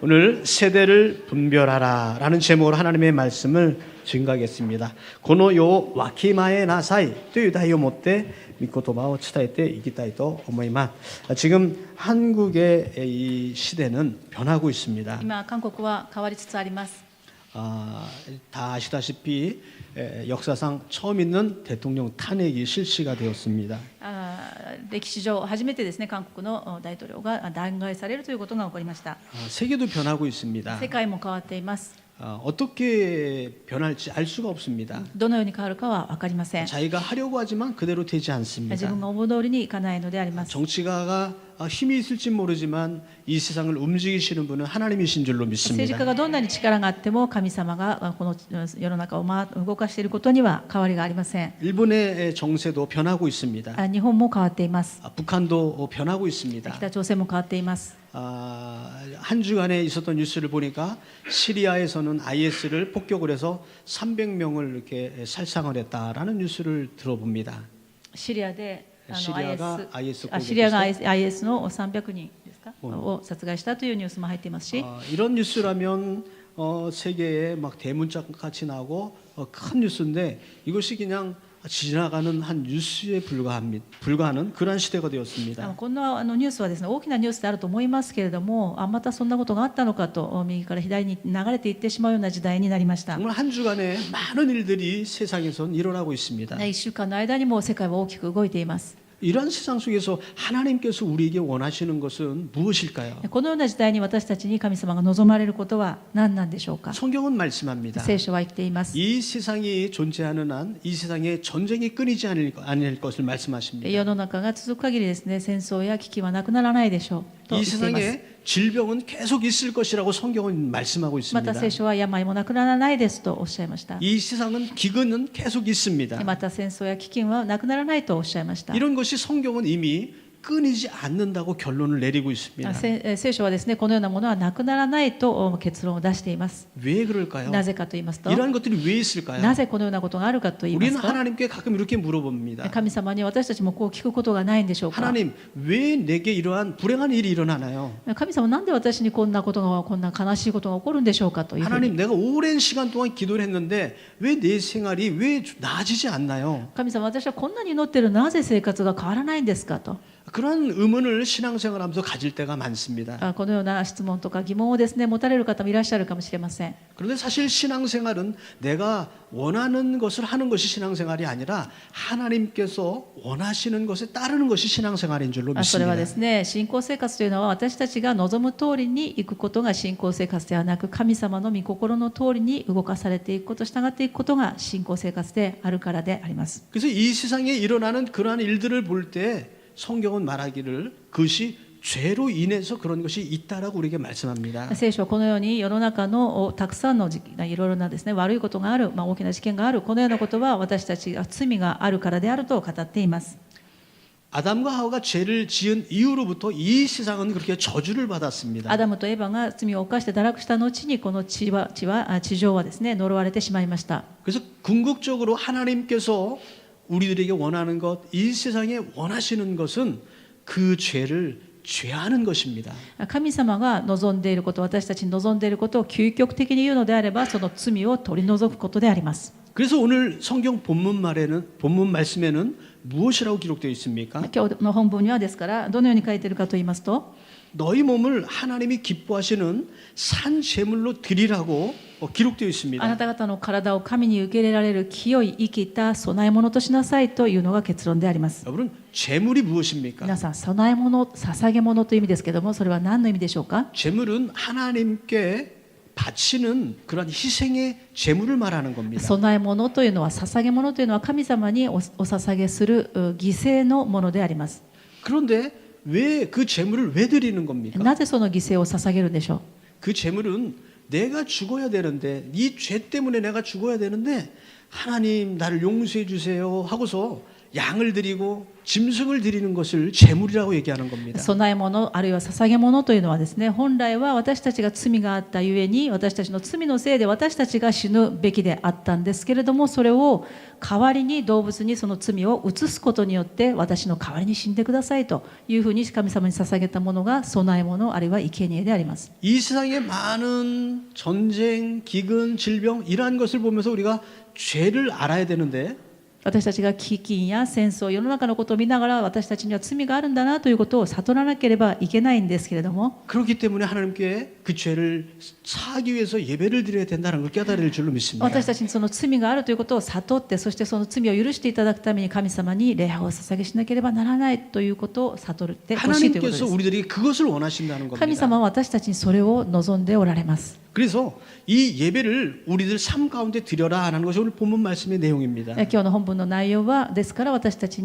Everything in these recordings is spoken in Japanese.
오늘 세대를 분별하라 라는 제목으로 하나님의 말씀을 증거하겠습니다. この世をわきまえなさいという題をもって御言葉を伝えていきたいと思います。 지금 한국의 이 시대는 변하고 있습니다. 今韓国は変わりつつあります。 다 아시다시피 역사상 처음 있는 대통령 탄핵이 실시가 되었습니다. 歴史上初めてですね、韓国の大統領が弾劾されるということが起こりました。 세계도 변하고 있습니다. 世界も変わっています。 어떻게 변할지 알 수가 없습니다. どのように変わるかは分かりません。 자기가 하려고 하지만 그대로 되지 自 않습니다. 分が思う通りにいかないのであります。 정치가가 힘이 있을지 모르지만 이 세상을 움직이시는 분은 하나님이신 줄로 政治 믿습니다. 家がどんなに力があっても神様がこの世の中を動かしていることには変わりがありません。 일본의 정세도 변하고 있습니다. 日本も変わっています。 북한도 변하고 있습니다. 北朝鮮も変わっています。 한 주간에 있었던 뉴스를 보니까 시리아에서는 IS를 폭격을 해서 300명을 이렇게 살상을 했다라는 뉴스를 들어봅니다. シリアで시리아가 IS シリアが IS の300人ですか、を殺害したというニュースも入っていますし、 이런 뉴스라면 세계에 막 대문짝 같이 나오고 큰 뉴스인데 이것이 그냥 지나가는 한 뉴스에 불과하는 그러한 시대가 되었습니다. こんなニュースはですね、大きなニュースであると思いますけれども、またそんなことがあったのかと右から左に流れていってしまうような時代になりました。 정말 한 주간에 많은 일들이 세상에선 일어나고 있습니다. 1週間の間にも世界は大きく動いています。 이런 세상 속에서 하나님께서 우리에게 원하시는 것은 무엇일까요? このような時代に私たちに神様が望まれることは何なんでしょうか。 성경은 말씀합니다. 聖書は言っています。 이 세상이 존재하는 한 이 세상에 전쟁이 끊이지 않을 것을 말씀하십니다. 世の中が続く限りですね、戦争や危機はなくならないでしょうと 이 言っています。 세상에 질병은 계속 있을 것이라고 성경은 말씀하고 ま 있습니다. た聖書は病もなくならないですとおっしゃいました。 이 세상은 기근은 계속 있습니다. また戦争や飢饉はなくならないとおっしゃいました。 이런 것이 성경은 이미 끊이지 않는다고 결론을 내리고 있습니다. 聖書はですね、このようなものはなくならないと結論を出しています。 왜 그럴까요? なぜかと言いますと、 이러한 것들이 왜 있을까요? なぜこのようなことがあるかと言いま 우리는 すと、 하나님께 가끔 이렇게 물어봅니다. 神様に私たちもこう聞くことがないんでしょうか。 하나님, 왜 내게 이러한 불행한 일이 일어나나요? 神様、なんで私にこんなことが、こんな悲しいことが起こるんでしょうかというふうに。 하나님, 내가 오랜 시간 동안 기도를 했는데 왜 내 생활이 왜 나아지지 않나요? 神様、私はこんなに祈ってる、なぜ生活が変わらないんですかと。 그런 의문을 신앙생활하면서 가질 때가 많습니다. このような質問とか疑問をですね、持たれる方もいらっしゃるかもしれません。 그런데 사실 신앙생활은 내가 원하는 것을 하는 것이 신앙생활이 아니라 하나님께서 원하시는 것에 따르는 것이 신앙생활인 줄로 それは 믿습니다. ですね、信仰生活というのは私たちが望む通りに行くことが信仰生活ではなく、神様の御心の通りに動かされていくこと、従っていくことが信仰生活であるからであります。 그래서 이 세상에 일어나는 그러한 일들을 볼 때 성경은 말하기를 그것이 죄로 인해서 그런 것이 있다라고 우리에게 말씀합니다. 聖書はこのように世の中のたくさんのいろいろなですね、悪いことがある、大きな事件がある、このようなことは私たちが罪があるからであると語っています。 아담과 하와가 죄를 지은 이후로부터 이 세상은 그렇게 저주를 받았습니다. アダムとエバが罪を犯して堕落した後に、この地上はですね、呪われてしまいました。 그래서 궁극적으로 하나님께서 우리들에게 원하는 것, 이 세상에 원하시는 것은 그 죄를 죄하는 것입니다. 神様が望んでいること、私たちに望んでいることを究極的に言うのであれば、その罪を取り除くことであります。 그래서 오늘 성경 본문 말씀에는 무엇이라고 기록되어 있습니까? 今日の本文にはですから、どのように書いているかと言いますと、 너희 몸을 하나님이 기뻐하시는 산 제물로 드리라고 기록되어 あな 있습니다. た方の体を神に受け入れられる清い生きた供え物としなさいというのが結論であります。 여러분, 제물이 무엇입니까? 皆さん、供え物、捧げ物という意味ですけれども、それは何の意味でしょうか。 제물은 하나님께 바치는 그런 희생의 제물을 말하는 겁니다. 供え物というのは、捧げ物というのは神様にお捧げする犠牲のものであります。 그런데 왜 그 제물을 왜 드리는 겁니까? なぜその犠牲を捧げるんでしょう。 그 제물은 내가 죽어야 되는데 이 죄 때문에 내가 죽어야 되는데 하나님 나를 용서해 주세요 하고서 양을 드리고 짐승을 드리는 것을 제물이라고 얘기하는 겁니다. 供え物あるいは捧げ物というのはですね、本来は私たちが罪があったゆえに、私たちの罪のせいで私たちが死ぬべきであったんですけれども、それを代わりに動物にその罪を移すことによって、私の代わりに死んでくださいというふうに神様に捧げたものが供え物あるいは生贄であります。 이 세상의 많은 전쟁, 기근, 질병 이러한 것을 보면서 우리가 죄를 알아야 되는데 私たちが飢饉や戦争、世の中のことを見ながら私たちには罪があるんだなということを悟らなければいけないんですけれども、 그렇기 때문에 하나님께 그 죄를 사하기 위해서 예배를 드려야 된다는 걸 깨달을 줄로 믿습니다. 私たちにその罪があるということを悟って、そしてその罪を許していただくために神様に礼拝を捧げしなければならないということを悟ってほしいということで 하나님께서 す。 우리들에게 그것을 원하신다는 神 겁니다. 様は私たちにそれを望んでおられます。 그래서 이 예배를 우리들 삶 가운데 드려라 하는 것이 오늘 본문 말씀의 내용입니다. 今日の本文の内容は、ですから私たち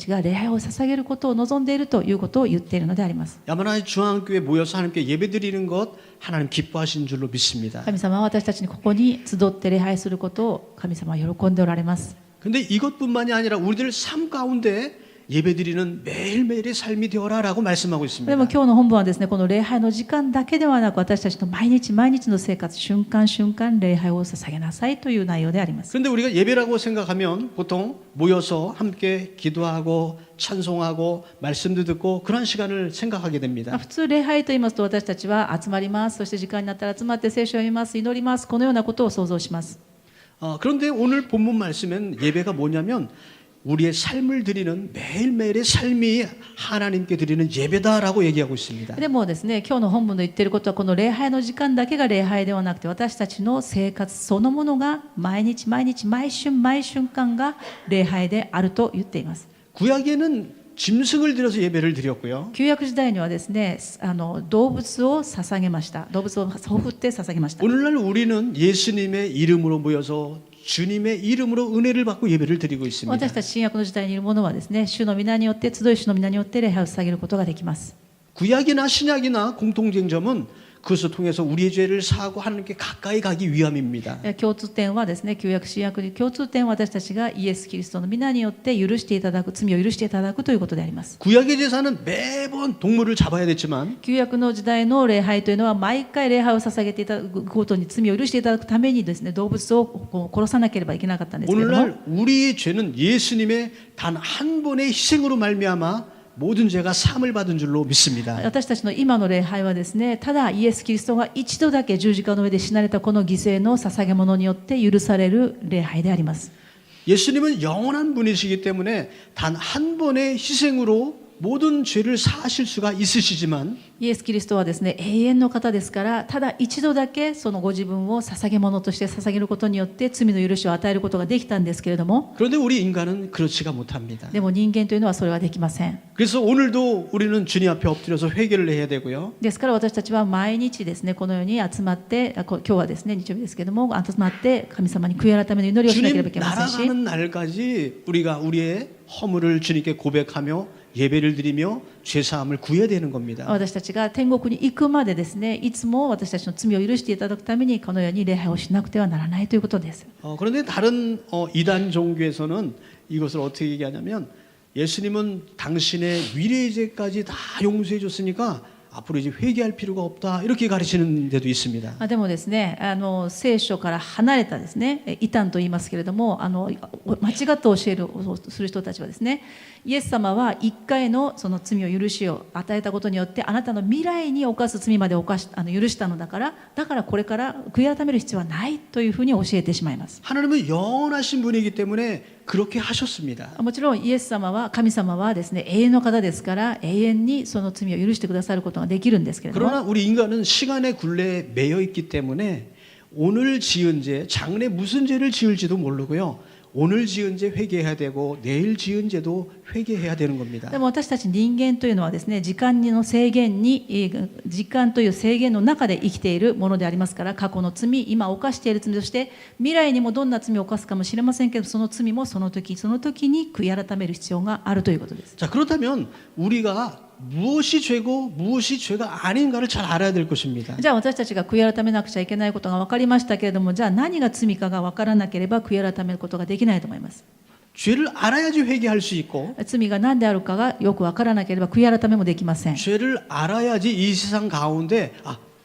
が礼拝を捧げることを望んでいるということを言っているのであります。 야마나이 중앙교회 모여서 하나님께 예배 드리는 것 하나님 기뻐하시는 줄로 믿습니다. 神様は私たちにここに集って礼拝することを神様は喜んでおられます。 근데 이것뿐만이 아니라 우리들 삶 가운데 예배드리는 매일매일의 삶이 되어라라고 말씀하고 で 있습니다. も今日の本文はですね、この礼拝の時間だけではなく、私たちの毎日毎日の生活、瞬間瞬間礼拝を捧げなさいという内容であります。 그런데 우리가 예배라고 생각하면 보통 모여서 함께 기도하고 찬송하고 말씀도 듣고 그런 시간을 생각하게 됩니다. 普通礼拝と言いますと、私たちは集まります、そして時間になったら集まって聖書を読みます、祈ります、このようなことを想像します。 그런데 오늘 본문 말씀엔 예배가 뭐냐면 우리의 삶을 드리는 매일매일의 삶이 하나님께 드리는 예배다라고 얘기하고 있습니다. でもですね、今日の本文の言っていることは、この礼拝の時間だけが礼拝ではなくて、私たちの生活そのものが毎日毎日毎瞬毎瞬間が礼拝であると言っています。 구약에는 짐승을 들여서 예배를 드렸고요. 旧約時代にはですね、動物を捧げました。動物をほふって捧げました。 오늘날 우리는 예수님의 이름으로 모여서 주님의 이름으로 은혜를 받고 예배를 드리고 있습니다. 私たち新約の時代にいるものはですね、主の皆によって集い主の皆によって礼拝を捧げることができます。 구약이나 신약이나 공통쟁점은 그것을 통해서 우리의 죄를 사하고 하나님께 가까이 가기 위함입니다. 共通点はですね、旧約新約に共通点は私たちがイエス・キリストの皆によって許していただく、罪を許していただくということであります。 구약의 제사는 매번 동물을 잡아야 됐지만 旧約の時代の礼拝というのは、毎回礼拝を捧げていただくことに、罪を許していただくためにですね、動物を殺さなければいけなかったんですけれども、 오늘날 우리의 죄는 예수님의 단 한 번의 희생으로 말미암아 모든 죄가 사함을 받은 줄로 믿습니다. 私たちの今の礼拝はですね、ただイエス・キリストが一度だけ十字架の上で死なれたこの犠牲の捧げ物によって許される礼拝であります。 예수님은 영원한 분이시기 때문에 단 한 번의 희생으로 모든 죄를 사하실 수가 있으시지만 イエス・キリストはですね、永遠の方ですから、ただ一度だけそのご自分を捧げ物として捧げることによって罪の許しを与えることができたんですけれども、 그런데 우리 인간은 그렇지가 못합니다. でも人間というのはそれはできません。 그래서 오늘도 우리는 주님 앞에 엎드려서 회개를 해야 되고요. ですから私たちは毎日ですね、このように集まって、今日はですね、日曜日ですけれども、集まって神様に悔い改めの祈りをしなければい 주님 けませんし、 날아가는 날까지 우리가 우리의 허물을 주님께 고백하며 예배를 드리며 죄사함을 구해야 되는 겁니다. 私たちが天国に行くまでですね、いつも私たちの罪を許していただくためにこのように礼拝をしなくてはならないということです。 그런데 다른 이단 종교에서는 이것을 어떻게 얘기하냐면 예수님은 당신의 미래의 죄까지 다 용서해 줬으니까 앞으로 이제 회개할 필요가 없다 이렇게 가르치는 데도 있습니다. でもですね、聖書から離れたですね、異端と言いますけれども、間違った教えをする人たちはですね、イエス様は一回のその罪を許しを与えたことによって、あなたの未来に犯す罪まで許したのだから、これから悔い改める必要はないというふうに教えてしまいます。 하나님은 영원하신 분이기 때문에 그렇게 하셨습니다. もちろんイエス様は、神様はですね、永遠の方ですから、永遠にその罪を許してくださることができるんですけれども、 그러나 우리 인간은 시간의 굴레에 매여 있기 때문에 오늘 지은 죄, 장래 무슨 죄를 지을지도 모르고요. 오늘 지은 죄 회개해야 되고 내일 지은 죄도 회개해야 되는 겁니다. でも私たち人間というのはですね、時間という制限の中で生きているものでありますから、過去の罪、今犯している罪として未来にもどんな罪を犯すかもしれませんけど、その罪もその時その時に悔い改める必要があるということです。 자, 그렇다면 우리가 무엇이 죄고 무엇이 죄가 아닌가를 잘 알아야 될 것입니다. じゃあ私たちが悔い改めなくちゃいけないことが分かりましたけれども、じゃあ何が罪かが分からなければ悔い改めることができないと思います。 죄를 알아야지 회개할 수 있고 罪が何であるかがよく分からなければ悔い改めもできません。 죄를 알아야지 이 세상 가운데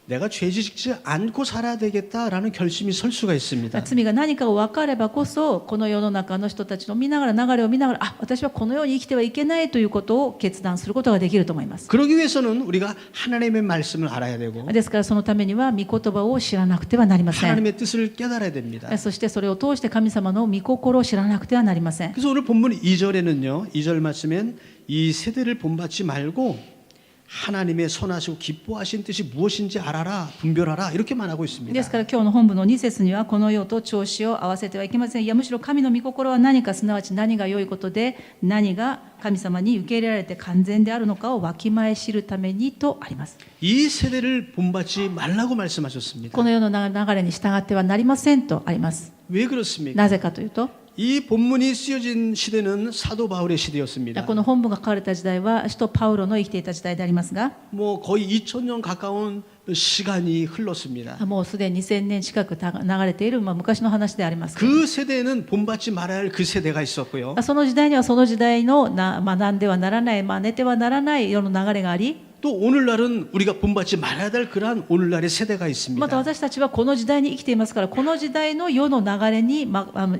내가 죄 짓지 않고 살아야 되겠다라는 결심이 설 수가 있습니다. 罪が何かを分かればこそこの世の中の人たちの見ながら流れを見ながら私はこのように生きてはいけないということを決断することができると思います。 그러기 위해서는 우리가 하나님의 말씀을 알아야 되고 ですからそのためには御言葉を知らなくてはなりません。 하나님의 뜻을 깨달아야 됩니다. そしてそれを通して神様の御心を知らなくてはなりません。 그래서 오늘 본문 2절에는요. 2절 말씀엔 이 세대를 본받지 말고 하나님의 선하시고 기뻐하신 뜻이 무엇인지 알아라, 분별하라 이렇게 말하고 있습니다. ですから今日の本部の2節にはこの世と調子を合わせてはいけません。いやむしろ神の御心は何か、すなわち何が良いことで何が神様に受け入れられて完全であるのかをわきまえ知るためにとあります。 이 세대를 본받지 말라고 말씀하셨습니다. この世の流れに従ってはなりませんとあります。 왜 그렇습니까? なぜかというと 이 본문이 쓰여진 시대는 사도 바울의 시대였습니다. この本文が書かれた時代は使徒パウロの生きていた時代でありますが 뭐 거의 2000년 가까운 시간이 흘렀습니다. もうすでに2000年近く流れている、昔の話であります。 그 세대에는 본받지 말아야 할 그 세대가 있었고요. その時代にはその時代の学んではならない真似てはならない世の流れがあり 또 오늘날은 우리가 본받지 말아야 될 그러한 오늘날의 세대가 また 있습니다. 私たちはこの時代に生きていますからこの時代の世の流れに、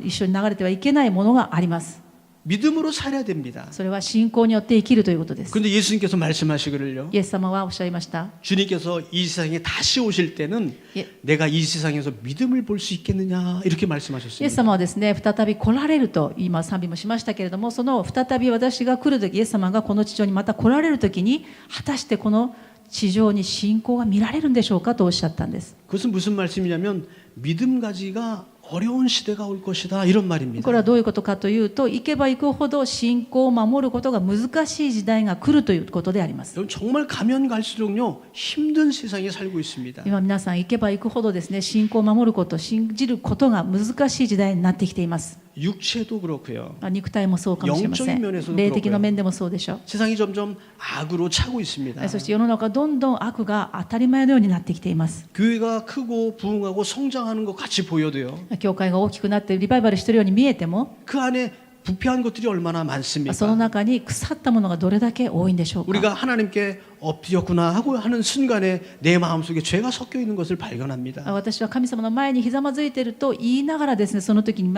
一緒に流れてはいけないものがあります。 믿음으로 살아야 됩니다. それは信仰によって生きるということです。 그런데 예수님께서 말씀하시기를요. イエス様はおっしゃいました。 주님께서 이 세상에 다시 오실 때는 예. 내가 이 세상에서 믿음을 볼 수 있겠느냐 이렇게 イエス 말씀하셨습니다. 様はですね再び来られると今賛美もしましたけれどもその再び私が来るときイエス様がこの地上にまた来られるときに果たしてこの地上に信仰が見られるんでしょうかとおっしゃったんです。 그것은 무슨 말씀이냐면 믿음 가지가 어려운 시대가 올 것이다 이런 말입니다. これはどういうことかというと行けば行くほど信仰を守ることが難しい時代が来るということであります。 여러분 정말 가면 갈수록요 힘든 세상에 살고 있습니다. 今皆さん行けば行くほどですね信仰を守ること信じることが難しい時代になってきています。 육체도 그렇고요. 肉体もそうかもしれませ 영적인 ん。 면에서도 霊的 그렇고요. な面でもそうでしょう。 세상이 점점 악으로 차고 있습니다. そして世の中どんどん悪が当たり前のようになってきています。 교회가 크고 부흥하고 성장하는 것 같이 보여도요. 教会が大きくなってリバイバルしているように見えても 그 안에 부패한 것들이 얼마나 その 많습니까? 中に腐ったものがどれだけ多いんでしょうか。 우리가 하나님께 엎드렸구나 하고 하는 순간에 내 마음속에 죄가 섞여 있는 것을 발견합니다. 私は神様の前にひざまずいていると言いながらですねその時に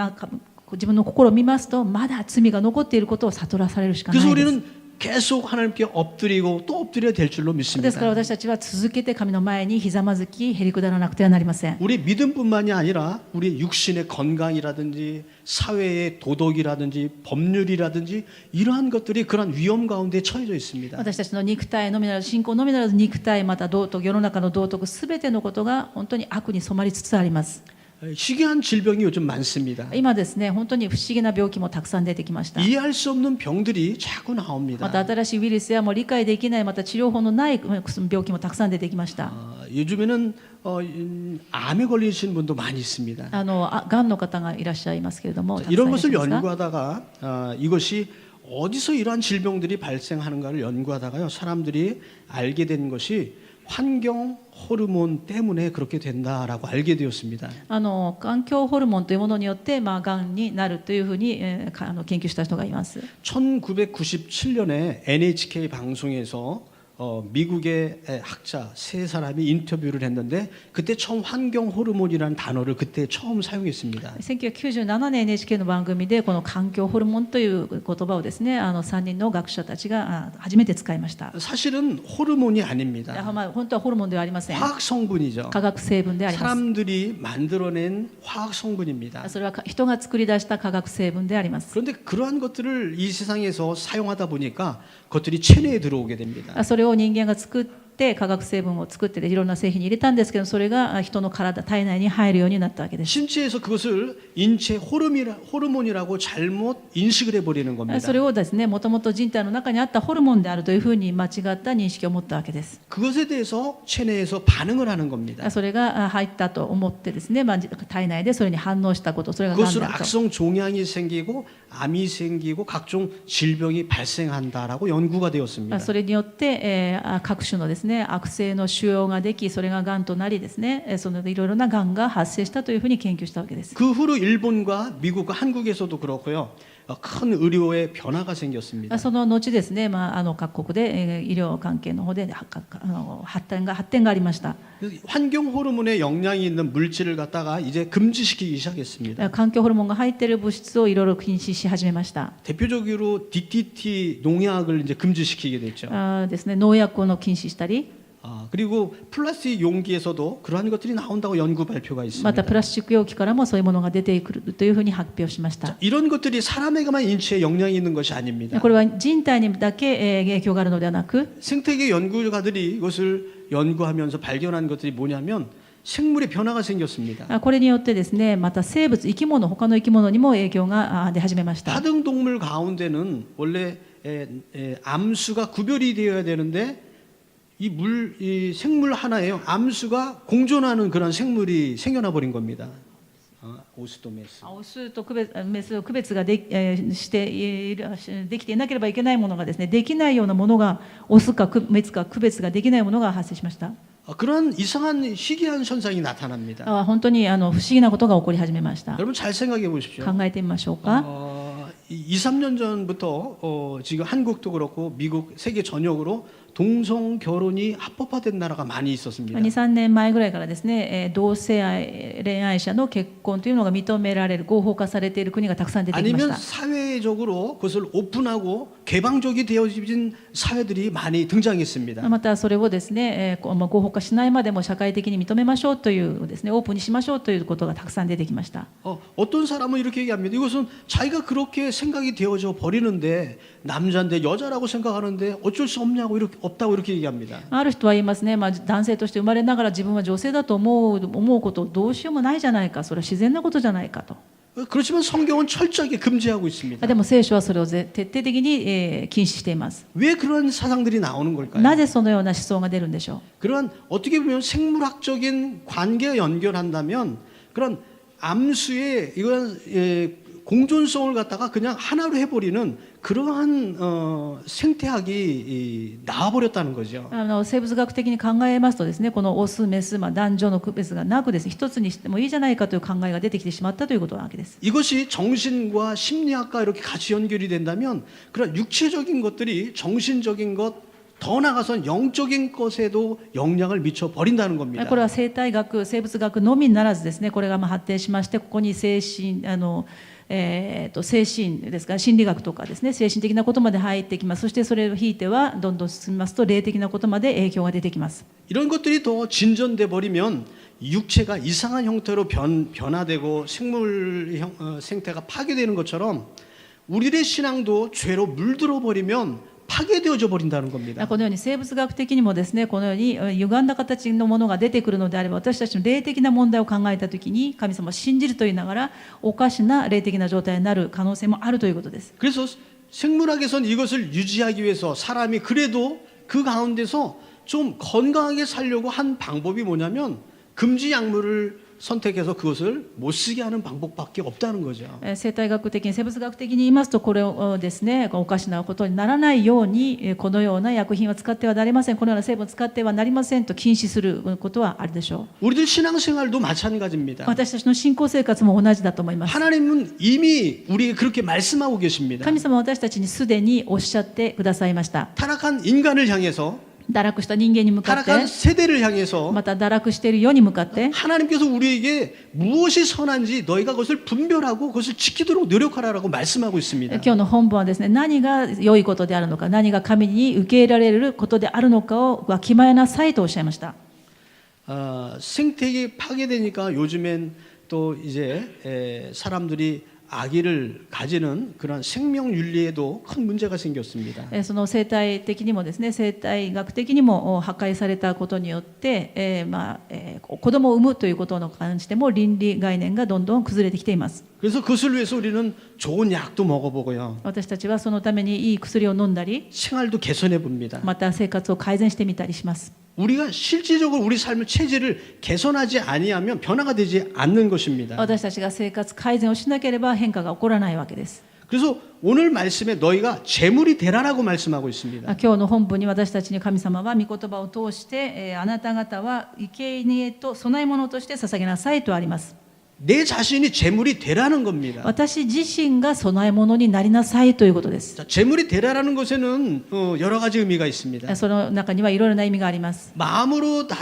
自分の心を見ますとまだ罪が残っていることを悟らされるしかな 그래서 いです。 우리는 계속 하나님께 엎드리고 또 엎드려야 될 줄로 ですから 믿습니다. 私たちは続けて神の前にひざまずきへりくだらなくてはなりません。 우리 믿음뿐만이 아니라 우리 육신의 건강이라든지 사회의 도덕이라든지 법률이라든지 이러한 것들이 그런 위험 가운데 처해져 있습니다. 私たちの肉体のみならず信仰のみならず肉体また道徳世の中の道徳すべてのことが本当に悪に染まりつつあります。 희귀한 질병이 요즘 많습니다. 今ですね本当に不思議な病気もたくさん出てきました。 이해할 수 없는 병들이 자꾸 ま 나옵니다. た新しいウイルスやもう理解できないまた治療法のない病気もたくさん出てきました。 요즘에는 암에 걸리신 분도 많이 있습니다. がんの方がいらっしゃいますけれども、たくさんい 이런 らっしゃ 것을 いますが 연구하다가 이것이 어디서 이러한 질병들이 발생하는가를 연구하다가요 사람들이 알게 된 것이 환경 호르몬 때문에 그렇게 된다라고 알게 되었습니다. 環境ホルモンというものによって、がんになるというふうに、研究した人がいます。 1997년에 NHK 방송에서 미국의 학자 세 사람이 인터뷰를 했는데 그때 처음 환경 호르몬이라는 단어를 그때 처음 사용했습니다. 1997年 NHK の番組でこの環境ホルモンという言葉をですね3人の学者たちが初めて使いました。 사실은 호르몬이 아닙니다. 本当はホルモンではありません。 화학 성분이죠. 化学成分であります。 사람들이 만들어낸 화학 성분입니다. それは人が作り出した化学成分であります。 그런데 그러한 것들을 이 세상에서 사용하다 보니까 그것들이 체내에 들어오게 됩니다. それを人間が作って化学成分を作っていろんな製品に入れたんですけどそれが人の体内に入るようになったわけです。 신체에서 그것을 인체 호르몬이라고 잘못 인식을 해버리는 겁니다. それをですねもともと人体の中にあったホルモンであるというふうに間違った認識を持ったわけです。 그것에 대해서 체내에서 반응을 하는 겁니다. それが入ったと思ってですね、体内でそれに反応したことそれが癌 그것으로 だと。 악성 종양이 생기고 암이 생기고 각종 질병이 발생한다라고 연구가 되었습니다. それによって、各種のですね悪性の腫瘍ができそれががんとなりですねそのいろいろながんが発生したというふうに研究したわけです。 그 후로 일본과 미국과 한국에서도 그렇고요. 큰 의료의 변화가 생겼습니다. その後ですね、各国で医療関係の方で発展がありました。 그래서 환경 호르몬에 영향이 있는 물질을 갖다가 이제 금지시키기 시작했습니다. 環境ホルモンが入っている物質をいろいろ禁止し始めました。 대표적으로 DDT 농약을 이제 금지시키게 됐죠. ですね、農薬を禁止したり、 그리고 플라스틱 용기에서도 그러한 것들이 나온다고 연구 발표가 ま 있습니다. たプラスチック容器からもそういうものが出てくるというふうに発表しました。 이런 것들이 사람에게만 인체에 영향이 있는 것이 아닙니다. これは人体にだけ影響があるのではなく、 생태계 연구가들이 이것을 연구하면서 발견한 것들이 뭐냐면 생물의 변화가 생겼습니다. これによってですね、また生物、生き物、他の生き物にも影響が出始めました。 하등동물 가운데는 원래 암수가 구별이 되어야 되는데 이 생물 하나에요. 암수가 공존하는 그런 생물이 생겨나 버린 겁니다. 오스도 메스. オスとメスを区別ができていなければいけないものがですね、できないようなものがオスかメスか区別ができないものが発生しました。 그런 이상한 희귀한 현상이 나타납니다. 本当に不思議なことが起こり始めました。 여러분 잘 생각해 보십시오. 考えてみましょうか。 2, 3년 전부터 지금 한국도 그렇고 미국 세계 전역으로 동성 결혼이 합법화된 나라가 많이 있었습니다. 2、3年前ぐらいからですね、同性愛恋愛者の結婚というのが認められる、合法化されている国がたくさん出てきまし 아니면 た。 사회적으로 그것을 오픈하고 개방적이 되어진 사회들이 많이 등장했습니다. またそれをですね、合法化しないまでも社会的に認めましょうというですね、オープンにしましょうということがたくさん出てきました。 어떤 사람은 이렇게 얘기합니다. 이것은 자기가 그렇게 생각이 되어져 버리는데 남자인데 여자라고 생각하는데 어쩔 수 없냐고 없다고 이렇게 얘기합니다. ある人は言いますね、男性として生まれながら自分は女性だと思うことどうしようもないじゃないか、それは自然なことじゃないかと。 그렇지만 성경은 철저하게 금지하고 있습니다. でも聖書はそれを徹底的に禁止しています。 왜 그런 사상들이 나오는 걸까요? なぜそのような思想が出るんでしょう。 그런 어떻게 보면 생물학적인 관계와 연결한다면 그런 암수의 이런 공존성을 갖다가 그냥 하나로 해버리는 그러한 생태학이 나와버렸다는 거죠. 生物学的に考えますとですね、このオスメス、男女の区別がなくですね、一つにしてもいいじゃないかという考えが出てきてしまったということなわけです。 이것이 정신과 심리학과 이렇게 같이 연결이 된다면 그런 육체적인 것들이 정신적인 것 더 나가선 영적인 것에도 영향을 미쳐 버린다는 겁니다. これは生態学、生物学のみならずですね、これが発展しまして、ここに精神ですから心理学とかですね、精神的なことまで入ってきます。そしてそれを引いてはどんどん進みますと霊的なことまで影響が出てきます。 이런 것들이 더 진전돼 버리면 육체가 이상한 형태로 변화되고 생물 생태가 파괴되는 것처럼 우리의 신앙도 죄로 물들어 버리면 파괴되어져 버린다는 겁니다. このように生物学的にもですね、このように歪んだ形のものが出てくるのであれば、私たちの霊的な問題を考えたときに神様を信じると言いながらおかしな霊的な状態になる可能性もあるということです。 그래서 생물학에서는 이것을 유지하기 위해서 사람이 그래도 그 가운데서 좀 건강하게 살려고 한 방법이 뭐냐면 금지 약물을 선택해서 그것을 못 쓰게 하는 방법밖에 없다는 거죠. 生態学的に生物学的に言いますと、これをですね、おかしなことにならないようにこのような薬品は使ってはなりません、このような成分を使ってはなりませんと禁止することはあるでしょう。 우리들 신앙생활도 마찬가지입니다. 私たちの信仰生活も同じだと思います。 하나님은 이미 우리에게 그렇게 말씀하고 계십니다. 神様は私たちにすでにおっしゃってくださいました。 타락한 인간을 향해서 堕落した人間に向かって、 타락한 세대를 향해서 また堕落している世に向かって、 하나님께서 우리에게 무엇이 선한지 너희가 그것을 분별하고 그것을 지키도록 노력하라라고 말씀하고 있습니다. 今日の本文はですね、何が良いことであるのか、何が神に受け入れられることであるのかをわきまえなさいとおっしゃいました。 생태계 파괴되니까 요즘엔 또 이제 사람들이 아기를 가지는 그런 생명 윤리에도 큰 문제가 생겼습니다. その生態的にもですね、生態学的にも破壊されたことによって、子供を産むということに関しても倫理概念がどんどん崩れてきています。 그래서 그것을 위해서 우리는 좋은 약도 먹어보고요. 私たちはそのためにいい薬を飲んだり、 생활도 개선해 봅니다. また生活を改善してみたりします。 우리가 실질적으로 우리 삶의 체질을 개선하지 아니하면 변화가 되지 않는 것입니다. 私たちが生活改善をしなければ変化が起こらないわけです。 그래서 오늘 말씀에 너희가 재물이 되라라고 말씀하고 있습니다. 今日の本文に私たちに神様は御言葉を通して、あなた方は生贄と供え物として捧げなさいとあります。내 자신이 재물이 되라는 겁니다. 私自身が供え物になりなさいということです。 자, 재물이 되라라는 것에는 여러 가지 의미가 있습니다. その中にはいろいろな意味があります。 마음으로부터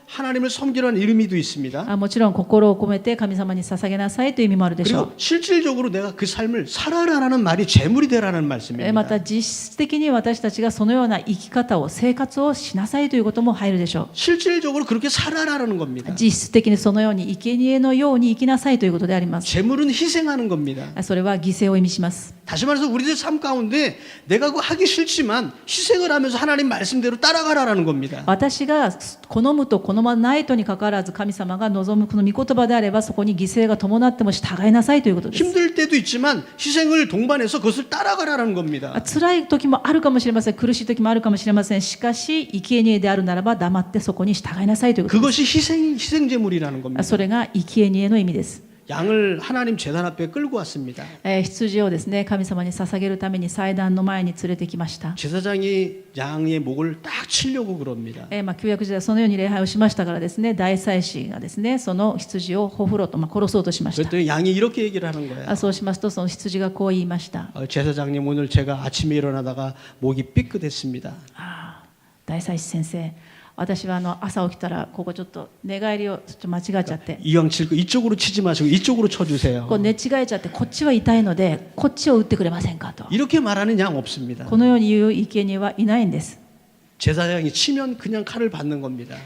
하나님을 섬기라는 의미도 있습니다. もちろん心を込めて神様に捧げなさいという意味もあるでしょう。 그리고 실질적으로 내가 그 삶을 살아라라는 말이 재물이 되라는 ま 말씀입니다. た実質的に私たちがそのような生き方を生活をしなさいということも入るでしょう。 실질적으로 그렇게 살아라는 겁니다. 実質的にそのように生贄のように生きなさいということであります。 재물은 희생하는 겁니다. それは犠牲を意味します。 다시 말해서 우리들 삶 가운데 내가 그거 하기 싫지만 희생을 하면서 하나님 말씀대로 따라가라라는 겁니다. 私が好むと好まないとにかかわらず神様が望むこの御言葉であればそこに犠牲が伴っても従いなさいということです。 힘들 때도 있지만 희생을 동반해서 그것을 따라가라는 겁니다. 辛い時もあるかもしれません。苦しい時もあるかもしれません。しかし生贄であるならば黙ってそこに従いなさいということです。 그것이 희생 제물이라는 겁니다. それが生贄の意味です。 양을 하나님 제단 앞에 끌고 왔습니다. 羊をですね神様に捧げるために祭壇の前に連れてきました。 제사장이 양의 목을 딱 치려고 그럽니다. 旧約時代そのように礼拝をしましたからですね大祭司がですねその羊をほふろうと、殺そうとしました。 그랬더니 양이 이렇게 얘기를 하는 거예요. そうしますとその羊がこう言いました。 제사장님 오늘 제가 아침에 일어나다가 목이 삐끗했습니다. 大祭司先生、私は朝起きたらここちょっと寝返りをちょっと間違えちゃって、 이왕 칠 거 이쪽으로 치지 마시고 이쪽으로 쳐주세요. こう寝違えちゃってこっちは痛いのでこっちを打ってくれませんかと、 이렇게 말하는 양 없습니다. このように言う生贄はいないんです。 제사장이 치면 그냥 칼을 받는 겁니다.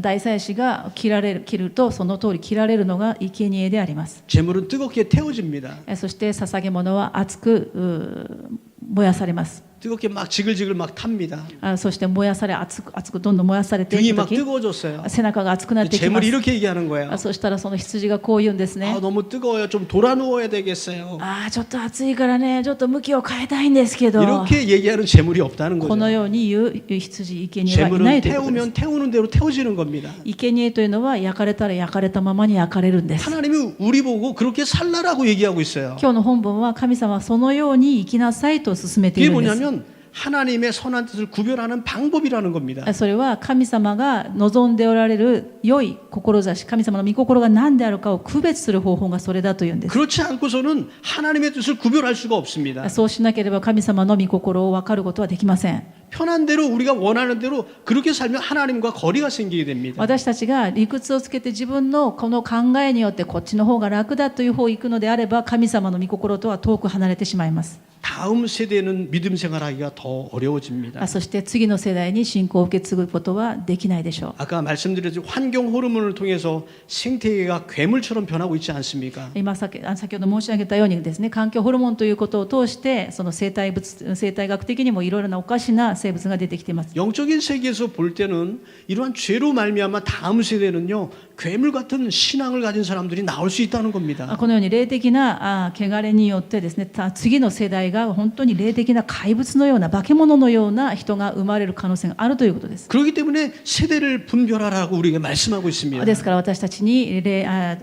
大祭司が切るとその通り切られるのが生贄であります。 제물은 뜨겁게 태워집니다. そして捧げ物は熱く燃やされます。 뜨겁게 막 지글지글 막 탑니다. そして燃やされ熱くどんどん燃やされてい 등이 く 막 時 뜨거워졌어요. 背中が熱くなってきま 제물이 す。 이렇게 얘기하는 거예요. そしたらその羊がこう言うんですね。 너무 뜨거워요. 좀 돌아 누워야 되겠어요. ちょっと暑いからねちょっと向きを変えたいんですけど、 이렇게 얘기하는 제물이 없다는 この 거죠. ように言う羊生贄はいな 제물은 いということです。 태우면 태우는 대로 태워지는 겁니다. 生贄というのは焼かれたら焼かれたままに焼かれるんです。 하나님이 우리 보고 그렇게 살라라고 얘기하고 있어요. 今日の本文は神様はそのように生きなさいと勧めてい 이게 るんです。 뭐냐면 하나님의 선한 뜻을 구별하는 방법이라는 겁니다. それは神様が望んでおられる良い志、神様の御心が何であるかを区別する方法がそれだというんです。 그렇지 않고서는 하나님의 뜻을 구별할 수가 없습니다. そうしなければ神様の御心を分かることはできません。 편한 대로 우리가 원하는 대로 그렇게 살면 하나님과 거리가 생기게 됩니다. 私たちが理屈をつけて自分のこの考えによってこっちの方が楽だという方に行くのであれば神様の御心とは遠く離れてしまいます。 다음 세대는 믿음 생활하기가 더 어려워집니다. そして次の世代に信仰を受け継ぐことはできないでしょう。 아까 말씀드렸듯이 환경 호르몬을 통해서 생태계가 괴물처럼 변하고 있지 않습니까? 今先ほど申し上げたようにですね環境ホルモンということを通してその生態学的にもいろいろなおかしな生物が出てきています。 영적인 세계에서 볼 때는 이러한 죄로 말미암아 다음 세대는요 괴물 같은 신앙을 가진 사람들이 나올 수 있다는 겁니다. このように霊的な汚れによってですね次の世代が本当に霊的な怪物のような化け物のような人が生まれる可能性があるということです。 그렇기 때문에 세대를 분별하라고 우리에게 말씀하고 있습니다. ですから私たちに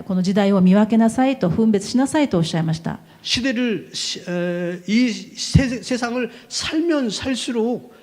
この時代を見分けなさいと分別しなさいとおっしゃいました。 이 세상을 살면 살수록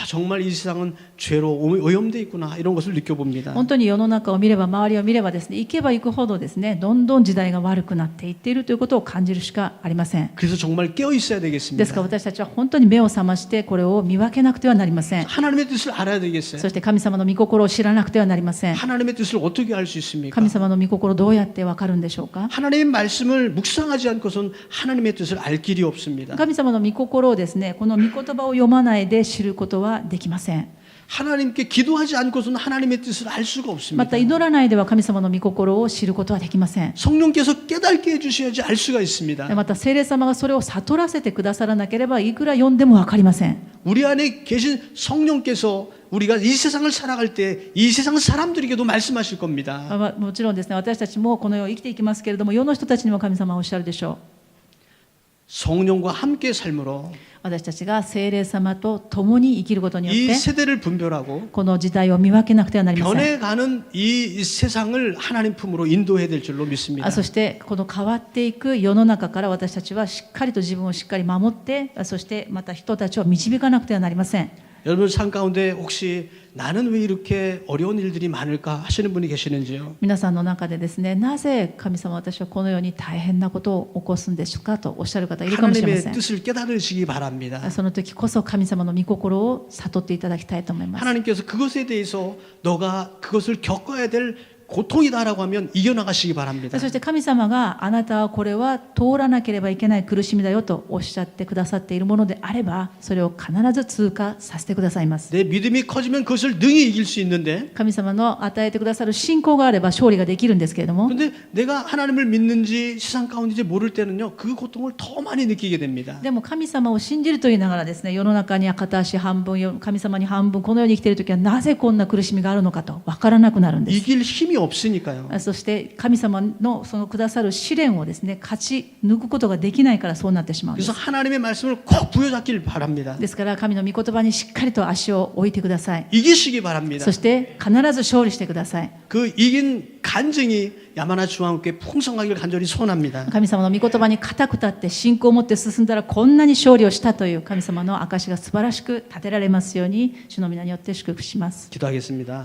정말 이 세상은 죄로 오염되어 있구나 이런 것을 느껴봅니다. 本当に世の中を見れば周りを見ればですね行けば行くほどですねどんどん時代が悪くなっていっているということを感じるしかありません。 그래서 정말 깨어 있어야 です 되겠습니다. から私たちは本当に目を覚ましてこれを見分けなくてはなりません。 하나님의 뜻을 알아야 되겠어요. そして神様の御心を知らなくてはなりません。 하나님의 뜻을 어떻게 알 수 있습니까? 神様の御心をどうやってわかるんでしょうか。 하나님의 말씀을 묵상하지 않고선 하나님의 뜻을 알 길이 없습니다. 神様の御心をですねこの御言葉を読まないで知ることはできません。 하나님께 기도하지 않고서는 하나님의 뜻을 알 수가 ま 없습니다. た祈らないでは神様の御心を知ることはできません。 성령께서 깨닫게 해주셔야지 알 수가 있습니다. また聖霊様がそれを悟らせてくださらなければいくら読んでも分かりません。 우리 안에 계신 성령께서 우리가 이 세상을 살아갈 때 이 세상 사람들에게도 말씀하실 겁니다. もちろんですね私たちもこの世を生きていきますけれども世の人たちにも神様はおっしゃるでしょう。 성령과 함께 삶으로 私たちが聖霊様と共に生きることによっ 이 て 세대를 분별하고 この時代を見分けなくてはなりません。 변해가는 이 세상을 하나님 품으로 인도해야 될 줄로 믿습니다. そしてこの変わっていく世の中から私たちはしっかりと自分をしっかり守ってそしてまた人たちを導かなくてはなりません。 여러분 삶 가운데 혹시 나는 왜 이렇게 어려운 일들이 많을까 하시는 분이 계시는지요? 皆さんの中でですね、なぜ神様私はこのように大変なことを起こすんでしょうかとおっしゃる方いるかもしれま 하나님의 せん。 뜻을 깨달으시기 바랍니다. その時こそ神様の御心を悟っていただきたいと思います。 하나님께서 그것에 대해서 너가 그것을 겪어야 될 고통이다라고 하면 이겨나가시기 바랍니다. そして神様があなたはこれは通らなければいけない苦しみだよとおっしゃってくださっているものであれば、それを必ず通過させてくださいます。 내 믿음이 커지면 그것을 능히 이길 수 있는데 神様の与えてくださる信仰があれば勝利ができるんですけれども、 근데 내가 하나님을 믿는지 세상 가운데인지 모를 때는요 그 고통을 더 많이 느끼게 됩니다. でも神様を信じると言いながらですね、世の中には片足半分、神様に半分、このように生きているときはなぜこんな苦しみがあるのかと分からなくなるんです。 이길 힘이 없으니까요. そして神様のそのくださる試練をですね、勝ち抜くことができないからそうなってしまうんで 그래서 す。 하나님의 말씀을 꼭 부여잡길 바랍니다. ですから神の御言葉にしっかりと足を置いてください。 이기시기 바랍니다. そして必ず勝利してください。 그 이긴 간증이 야마나 중앙교회 풍성하길 간절히 소원합니다. 神様の御言葉に固く立って信仰を持って進んだらこんなに勝利をしたという神様の証が素晴らしく立てられますように主の皆によって祝福します。 기도하겠습니다.